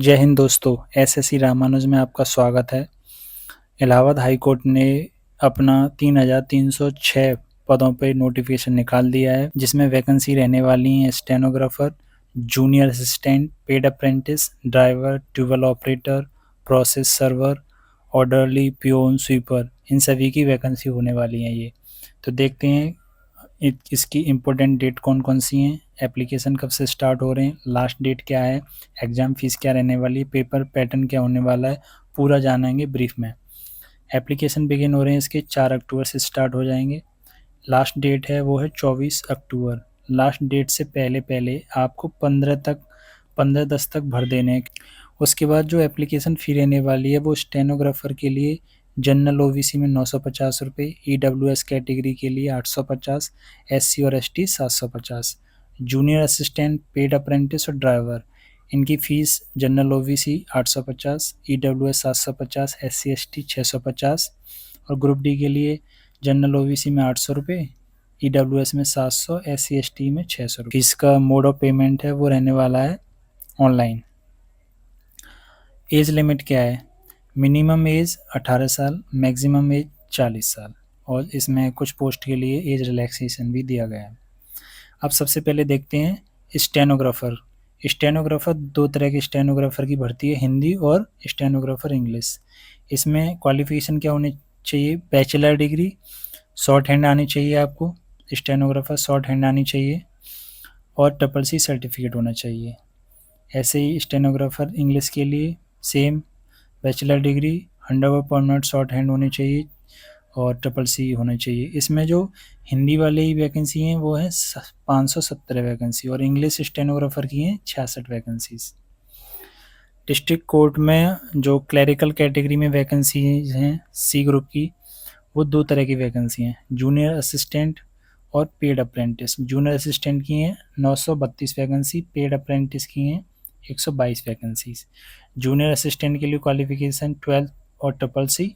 जय हिंद दोस्तों, एसएससी रामानुज में आपका स्वागत है। इलाहाबाद हाई कोर्ट ने अपना 3,306 पदों पर नोटिफिकेशन निकाल दिया है, जिसमें वैकेंसी रहने वाली हैं stenographer, junior assistant, paid apprentice, driver, tubewell operator, process server, orderly, peon, sweeper, इन सभी की वैकेंसी होने वाली हैं ये। तो देखते हैं इसकी इम्पोर्टेंट डेट कौन कौन सी हैं, एप्लीकेशन कब से स्टार्ट हो रहे हैं, लास्ट डेट क्या है, एग्ज़ाम फीस क्या रहने वाली है, पेपर पैटर्न क्या होने वाला है, पूरा जानेंगे ब्रीफ में। एप्लीकेशन बिगिन हो रहे हैं इसके 4 अक्टूबर से स्टार्ट हो जाएंगे। लास्ट डेट है वो है 24 अक्टूबर। लास्ट डेट से पहले पहले आपको 15/10 तक भर देने हैं। उसके बाद जो एप्लीकेशन फ़ी रहने वाली है वो स्टेनोग्राफर के लिए जनरल ओबीसी में 950 रुपये, ईडब्ल्यूएस कैटेगरी के लिए 850, एससी और ST 750, junior assistant, paid apprentice और ड्राइवर इनकी fees general OBC 850, EWS 750, SC ST 650 और ग्रुप डी के लिए जनरल ओबीसी में 800 रुपये, ईडब्ल्यूएस में 700, एससी एसटी में 600 रुपये। फीस का मोड ऑफ पेमेंट है वो रहने वाला है ऑनलाइन। एज लिमिट क्या है? मिनिमम एज 18 साल, मैक्सिमम एज 40 साल और इसमें कुछ पोस्ट के लिए एज रिलैक्सेशन भी दिया गया है। अब सबसे पहले देखते हैं स्टेनोग्राफर। स्टेनोग्राफर 2 तरह के स्टेनोग्राफर की भर्ती है, हिंदी और स्टेनोग्राफर इंग्लिश। इसमें क्वालिफिकेशन क्या होनी चाहिए? बैचलर डिग्री, शॉर्ट हैंड आनी चाहिए आपको, स्टेनोग्राफर शॉर्ट हैंड आनी चाहिए और CCC सर्टिफिकेट होना चाहिए। ऐसे ही स्टेनोग्राफर इंग्लिश के लिए same bachelor degree, 100 permanent short hand होनी चाहिए और CCC होना चाहिए। इसमें जो हिंदी वाले ही वैकेंसी हैं वो है 517 वैकेंसी और इंग्लिश स्टेनोग्राफर की हैं 66 वैकेंसीज। डिस्ट्रिक्ट कोर्ट में जो क्लरिकल कैटेगरी में वैकेंसी हैं सी ग्रुप की, वो 2 तरह की वैकेंसी हैं, जूनियर असिस्टेंट और पेड अप्रेंटिस। जूनियर असिस्टेंट की हैं 932 वैकेंसी, पेड अप्रेंटिस की हैं 122 वैकेंसीज। जूनियर असिस्टेंट के लिए क्वालिफिकेशन 12 और CCC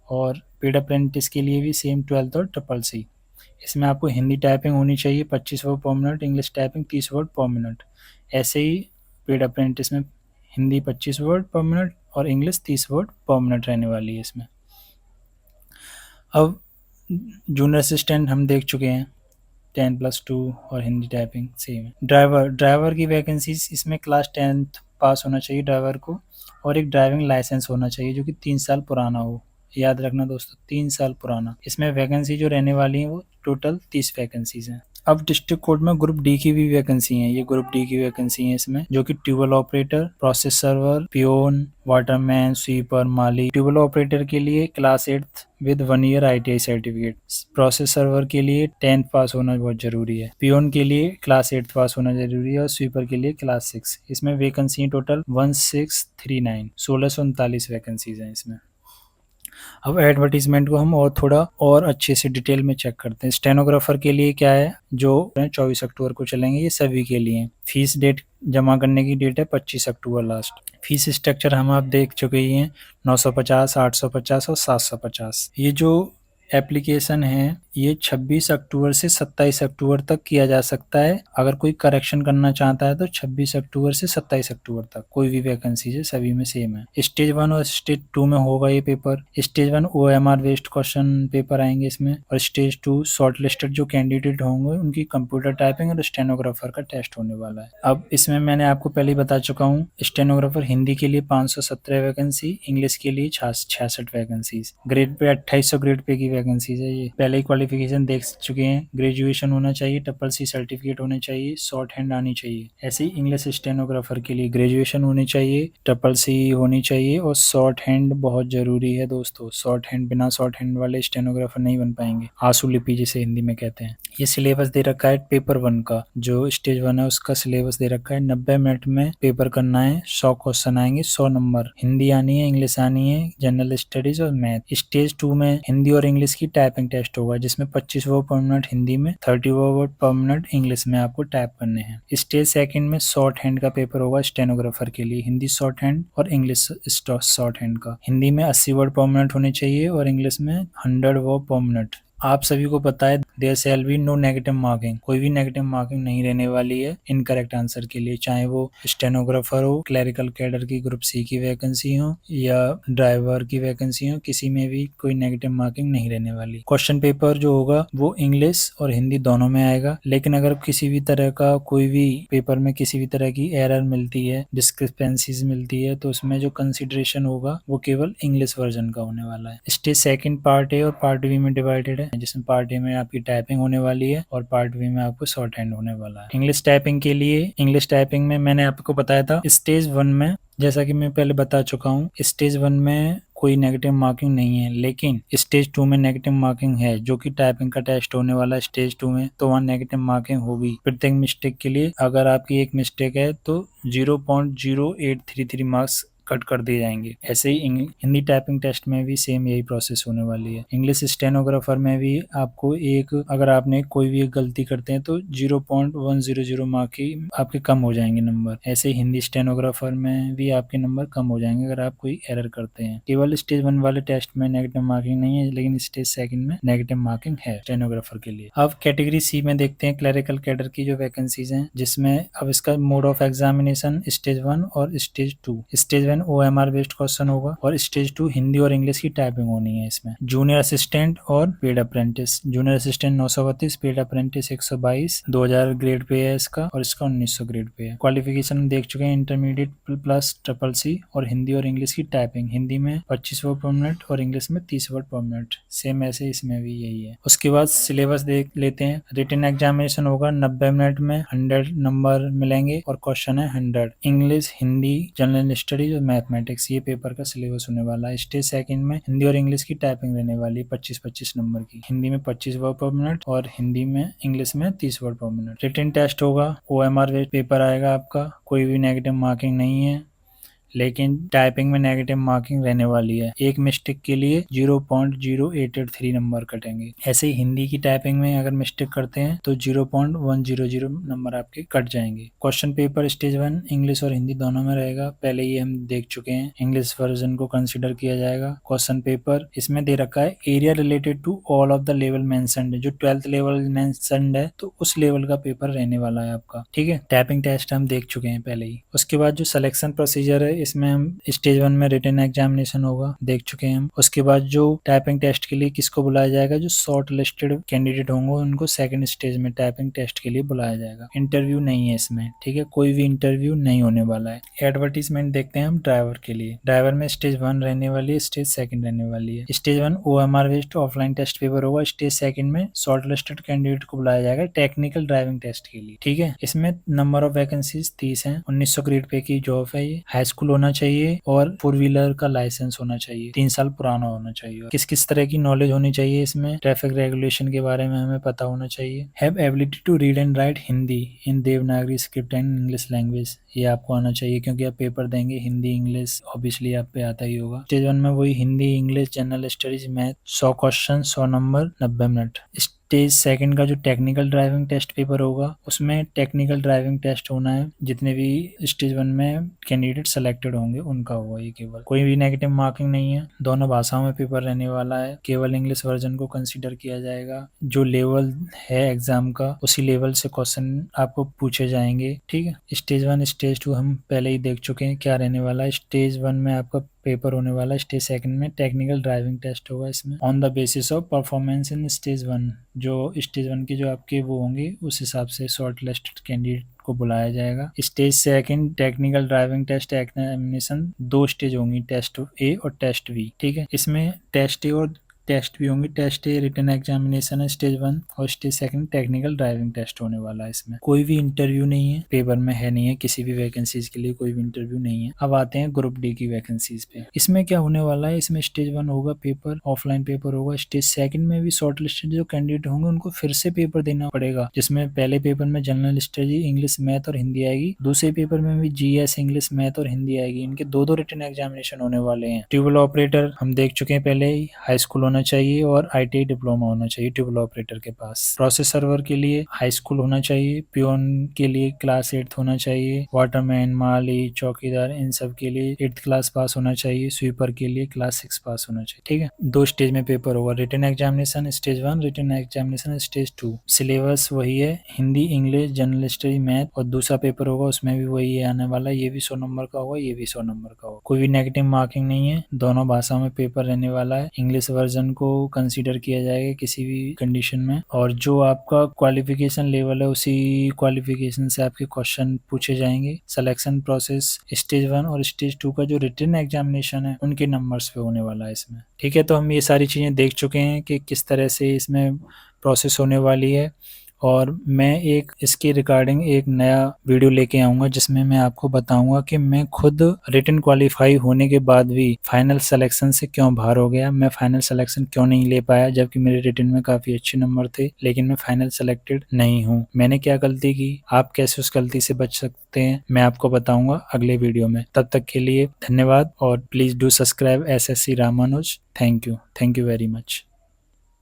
और पेड अप्रेंटिस के लिए भी सेम 12 और CCC। इसमें आपको हिंदी टाइपिंग होनी चाहिए 25 वर्ड पर मिनट, इंग्लिश टाइपिंग 30 वर्ड पर मिनट। ऐसे ही पेड अप्रेंटिस में हिंदी 25 वर्ड पर मिनट और इंग्लिश 30 वर्ड पर मिनट रहने वाली है इसमें। अब जूनियर असिस्टेंट हम देख चुके हैं, 10+2 और हिंदी टाइपिंग सेम है। ड्राइवर की वैकेंसीज इसमें क्लास 10th पास होना चाहिए ड्राइवर को और एक ड्राइविंग लाइसेंस होना चाहिए जो कि 3 साल पुराना हो। याद रखना दोस्तों, 3 साल पुराना। इसमें वैकेंसी जो रहने वाली है वो टोटल 30 वैकेंसीज हैं। अब डिस्ट्रिक्ट कोर्ट में ग्रुप डी की भी वैकेंसी है, ये ग्रुप डी की वैकेंसी है इसमें, जो कि tubewell operator, process server, peon, waterman, sweeper, माली। ट्यूबवेल ऑपरेटर के लिए class 8 with 1 year ITI certificate. Process server के लिए 10th पास होना बहुत जरूरी है। पियोन के लिए क्लास 8 पास होना जरूरी है और स्वीपर के लिए क्लास 6। इसमें वैकेंसी टोटल 1639, 1639 वैकेंसीज हैं इसमें। अब एडवर्टीजमेंट को हम और थोड़ा और अच्छे से डिटेल में चेक करते हैं। स्टेनोग्राफर के लिए क्या है, जो 24 अक्टूबर को चलेंगे, ये सभी के लिए। फीस डेट जमा करने की डेट है 25 अक्टूबर लास्ट। फीस स्ट्रक्चर हम आप देख चुके ही हैं, 950, 850 और 750। ये जो एप्लीकेशन है ये 26 अक्टूबर से 27 अक्टूबर तक किया जा सकता है। अगर कोई करेक्शन करना चाहता है तो 26 अक्टूबर से 27 अक्टूबर तक कोई भी वैकेंसी है, सभी में सेम है। स्टेज 1 और स्टेज 2 में होगा ये paper. Stage 1 OMR based question paper आएंगे इसमें और स्टेज 2 शॉर्ट लिस्टेड जो कैंडिडेट होंगे उनकी कंप्यूटर टाइपिंग और स्टेनोग्राफर का टेस्ट होने वाला है। अब इसमें मैंने आपको पहले ही बता चुका हूँ, स्टेनोग्राफर हिंदी के लिए 517 वैकेंसी, इंग्लिश के लिए 66 vacancies. Grade pay 2800 grade pay की वैकेंसीज है ये। पहले ही क्वालिफिकेशन देख चुके हैं, ग्रेजुएशन होना चाहिए, CCC सर्टिफिकेट होने चाहिए, शॉर्ट हैंड आनी चाहिए। ऐसे ही इंग्लिश स्टेनोग्राफर के लिए ग्रेजुएशन होनी चाहिए, CCC होनी चाहिए और शॉर्ट हैंड बहुत जरूरी है दोस्तों। शॉर्ट हैंड, बिना शॉर्ट हैंड वाले स्टेनोग्राफर नहीं बन पाएंगे, आंसू लिपि जिसे हिंदी में कहते हैं। ये सिलेबस दे रखा है पेपर 1 का, जो स्टेज 1 है उसका सिलेबस दे रखा है। 90 मिनट में पेपर करना है, 100 क्वेश्चन आएंगे, 100 नंबर। हिंदी आनी है, इंग्लिश आनी है, जनरल स्टडीज और मैथ। स्टेज 2 में हिंदी और इंग्लिश की टाइपिंग टेस्ट होगा, जिसमें 25 वर्ड पर मिनट हिंदी में, 30 वर्ड पर मिनट इंग्लिश में आपको टाइप करने हैं। स्टेज 2 में शॉर्ट हैंड का पेपर होगा स्टेनोग्राफर के लिए, हिंदी शॉर्ट हैंड और इंग्लिश शॉर्ट हैंड का। हिंदी में 80 वर्ड पर मिनट होने चाहिए और इंग्लिश में 100 वर्ड पर मिनट। आप सभी को पता है there shall be no negative marking, कोई भी नेगेटिव मार्किंग नहीं रहने वाली है इनकरेक्ट आंसर के लिए, चाहे वो स्टेनोग्राफर हो, क्लरिकल कैडर की ग्रुप सी की वैकेंसी हो या ड्राइवर की वैकेंसी हो, किसी में भी कोई नेगेटिव मार्किंग नहीं रहने वाली। क्वेश्चन पेपर जो होगा वो इंग्लिश और हिंदी दोनों में आएगा, लेकिन अगर किसी भी तरह का कोई भी पेपर में किसी भी तरह की एरर मिलती है, डिस्क्रिपेंसीज मिलती है, तो उसमें जो कंसिडरेशन होगा वो केवल इंग्लिश वर्जन का होने वाला है। स्टेज सेकंड पार्ट ए और पार्ट बी में डिवाइडेड है, जिसमें पार्ट ए में आपकी टाइपिंग होने वाली है और पार्ट बी में आपको शॉर्ट हैंड होने वाला है। इंग्लिश टाइपिंग के लिए, इंग्लिश टाइपिंग में मैंने आपको बताया था स्टेज 1 में, जैसा कि मैं पहले बता चुका हूँ, स्टेज 1 में कोई नेगेटिव मार्किंग नहीं है, लेकिन स्टेज 2 में नेगेटिव मार्किंग है, जो कि टाइपिंग का टेस्ट होने वाला है स्टेज 2 में, तो वहाँ नेगेटिव मार्किंग होगी प्रत्येक मिस्टेक के लिए। अगर आपकी एक मिस्टेक है तो 0.0833 मार्क्स कट कर दिए जाएंगे। ऐसे ही हिंदी टाइपिंग टेस्ट में भी सेम यही प्रोसेस होने वाली है। इंग्लिश स्टेनोग्राफर में भी आपको अगर आपने कोई भी एक गलती करते हैं तो 0.100 मार्क की आपके कम हो जाएंगे नंबर। ऐसे ही हिंदी स्टेनोग्राफर में भी आपके नंबर कम हो जाएंगे अगर आप कोई एरर करते हैं। केवल स्टेज 1 वाले टेस्ट में नेगेटिव मार्किंग नहीं है, लेकिन स्टेज सेकंड में नेगेटिव मार्किंग है स्टेनोग्राफर के लिए। अब कैटेगरी सी में देखते हैं क्लरिकल कैडर की जो वैकेंसीज हैं, जिसमें अब इसका मोड ऑफ एग्जामिनेशन स्टेज 1 और stage 2। Stage 1 OMR based question होगा और स्टेज 2 हिंदी और इंग्लिश की टाइपिंग होनी है। इसमें जूनियर असिस्टेंट और paid apprentice, junior assistant 932, paid apprentice 122, 2000 grade pay है इसका और इसका 1900 ग्रेड पे है। क्वालिफिकेशन देख चुके हैं, इंटरमीडिएट प्लस ट्रिपल सी और हिंदी और इंग्लिश की टाइपिंग, हिंदी में 25 वर्ड पर मिनट और इंग्लिश में 30 वर्ड पर मिनट, सेम ऐसे इसमें भी यही है। उसके बाद सिलेबस देख लेते हैं। रिटन एग्जामिनेशन होगा 90 मिनट में, 100 नंबर मिलेंगे और क्वेश्चन है 100। इंग्लिश, हिंदी, जनरल स्टडीज और मैथमेटिक्स, ये पेपर का सिलेबस होने वाला है। स्टेज सेकंड में हिंदी और इंग्लिश की टाइपिंग रहने वाली है 25-25 नंबर की, हिंदी में 25 वर्ड पर मिनट और हिंदी में इंग्लिश में 30 वर्ड पर मिनट। रिटन टेस्ट होगा, OMR पेपर आएगा आपका, कोई भी नेगेटिव मार्किंग नहीं है, लेकिन टाइपिंग में नेगेटिव मार्किंग रहने वाली है। एक मिस्टेक के लिए 0.0883 नंबर कटेंगे। ऐसे ही हिंदी की टाइपिंग में अगर मिस्टेक करते हैं तो 0.100 नंबर आपके कट जाएंगे। क्वेश्चन पेपर स्टेज 1 इंग्लिश और हिंदी दोनों में रहेगा, पहले ही हम देख चुके हैं। इंग्लिश वर्जन को कंसिडर किया जाएगा। क्वेश्चन पेपर इसमें दे रखा है area related to all of the level mentioned, जो 12th लेवल मेंशन्ड है तो उस लेवल का पेपर रहने वाला है आपका, ठीक है। टाइपिंग टेस्ट हम देख चुके हैं पहले ही। उसके बाद जो सिलेक्शन प्रोसीजर है, इसमें हम स्टेज 1 में रिटन एग्जामिनेशन होगा, देख चुके हैं हम। उसके बाद जो टाइपिंग टेस्ट के लिए किसको बुलाया जाएगा, जो शॉर्ट लिस्टेड कैंडिडेट होंगे उनको सेकंड स्टेज में टाइपिंग टेस्ट के लिए बुलाया जाएगा। इंटरव्यू नहीं है इसमें, ठीक है, कोई भी इंटरव्यू नहीं होने वाला है। एडवर्टीजमेंट देखते हैं हम ड्राइवर के लिए। ड्राइवर में स्टेज 1 रहने वाली है, स्टेज सेकंड रहने वाली है। Stage 1 OMR based offline test paper होगा, स्टेज सेकंड में शॉर्ट लिस्टेड कैंडिडेट को बुलाया जाएगा टेक्निकल ड्राइविंग टेस्ट के लिए, ठीक है। इसमें नंबर ऑफ वैकेंसीज 30 है, 1900 ग्रेड पे की जॉब है ये। हाई स्कूल होना चाहिए और 4 व्हीलर का लाइसेंस होना चाहिए, 3 साल पुराना होना चाहिए। किस किस तरह की नॉलेज होनी चाहिए इसमें, ट्रैफिक रेगुलेशन के बारे में हमें पता होना चाहिए। Have ability to read and write Hindi in Devanagari script and English language, ये आपको आना चाहिए क्योंकि आप पेपर देंगे हिंदी इंग्लिश, ऑब्वियसली आप पे आता ही होगा। स्टेज 1 में वही Hindi English general studies math, 100 question 100 number 90 minute. Stage second का जो टेक्निकल ड्राइविंग टेस्ट पेपर होगा, उसमें टेक्निकल ड्राइविंग टेस्ट होना है, जितने भी स्टेज 1 में कैंडिडेट सेलेक्टेड होंगे उनका होगा ये केवल, कोई भी नेगेटिव मार्किंग नहीं है। दोनों भाषाओं में पेपर रहने वाला है, केवल इंग्लिश वर्जन को कंसीडर किया जाएगा। जो लेवल है एग्जाम का उसी लेवल से क्वेश्चन आपको पूछे जाएंगे, ठीक है। स्टेज 1 स्टेज 2 हम पहले ही देख चुके हैं क्या रहने वाला है। स्टेज 1 में आपका पेपर होने वाला है, स्टेज सेकंड में टेक्निकल ड्राइविंग टेस्ट होगा। इसमें on the basis of performance in stage 1, जो स्टेज 1 के जो आपके वो होंगे उस हिसाब से शॉर्ट लिस्टेड कैंडिडेट को बुलाया जाएगा। Stage second technical driving test examination 2 stage होंगी, टेस्ट ए और टेस्ट बी, ठीक है। इसमें टेस्ट ए और टेस्ट भी होंगे। टेस्ट ए रिटन एग्जामिनेशन है स्टेज 1 और stage second technical driving test होने वाला है। इसमें कोई भी इंटरव्यू नहीं है, पेपर में है नहीं है, किसी भी वैकेंसीज के लिए कोई भी इंटरव्यू नहीं है। अब आते हैं ग्रुप डी की वैकेंसीज पे। इसमें क्या होने वाला है, इसमें स्टेज 1 होगा पेपर, ऑफलाइन पेपर होगा। स्टेज सेकंड में भी शॉर्ट लिस्टेड जो कैंडिडेट होंगे उनको फिर से पेपर देना पड़ेगा, जिसमें पहले पेपर में जनरल स्टडी इंग्लिश मैथ और हिंदी आएगी, दूसरे पेपर में भी GS इंग्लिश मैथ और हिंदी आएगी। इनके दो रिटन एग्जामिनेशन होने वाले हैं। ट्यूबवेल ऑपरेटर हम देख चुके हैं पहले ही, हाई स्कूल होना चाहिए और ITI डिप्लोमा होना चाहिए ट्यूबवेल ऑपरेटर के पास। प्रोसेस सर्वर के लिए हाई स्कूल होना चाहिए, पियोन के लिए क्लास 8th होना चाहिए, वाटरमैन, माली, चौकीदार इन सब के लिए 8th क्लास पास होना चाहिए, स्वीपर के लिए क्लास 6 पास होना चाहिए। ठीक है, 2 स्टेज में पेपर होगा, written examination stage 1, written examination stage 2। Syllabus वही है, Hindi, English, general history, math, और दूसरा पेपर होगा उसमें भी वही आने वाला है, ये भी 100 नंबर का होगा, ये भी 100 नंबर का होगा। कोई भी नेगेटिव मार्किंग नहीं है, दोनों भाषाओं में पेपर रहने वाला है। इंग्लिश वर्जन को कंसीडर किया जाएगा किसी भी कंडीशन में, और जो आपका क्वालिफिकेशन लेवल है उसी क्वालिफिकेशन से आपके क्वेश्चन पूछे जाएंगे। सिलेक्शन प्रोसेस स्टेज 1 और स्टेज 2 का जो रिटन एग्जामिनेशन है उनके नंबर्स पे होने वाला है इसमें। ठीक है, तो हम ये सारी चीज़ें देख चुके हैं कि किस तरह से इसमें प्रोसेस होने वाली है, और मैं एक इसके रिगार्डिंग एक नया वीडियो लेके आऊँगा जिसमें मैं आपको बताऊँगा कि मैं खुद रिटन क्वालिफाई होने के बाद भी फाइनल सिलेक्शन से क्यों बाहर हो गया, मैं फाइनल सिलेक्शन क्यों नहीं ले पाया, जबकि मेरे रिटन में काफ़ी अच्छे नंबर थे लेकिन मैं फाइनल सेलेक्टेड नहीं हूँ। मैंने क्या गलती की, आप कैसे उस गलती से बच सकते हैं, मैं आपको बताऊँगा अगले वीडियो में। तब तक के लिए धन्यवाद, और please do subscribe SSC Ramanuj. Thank you very much.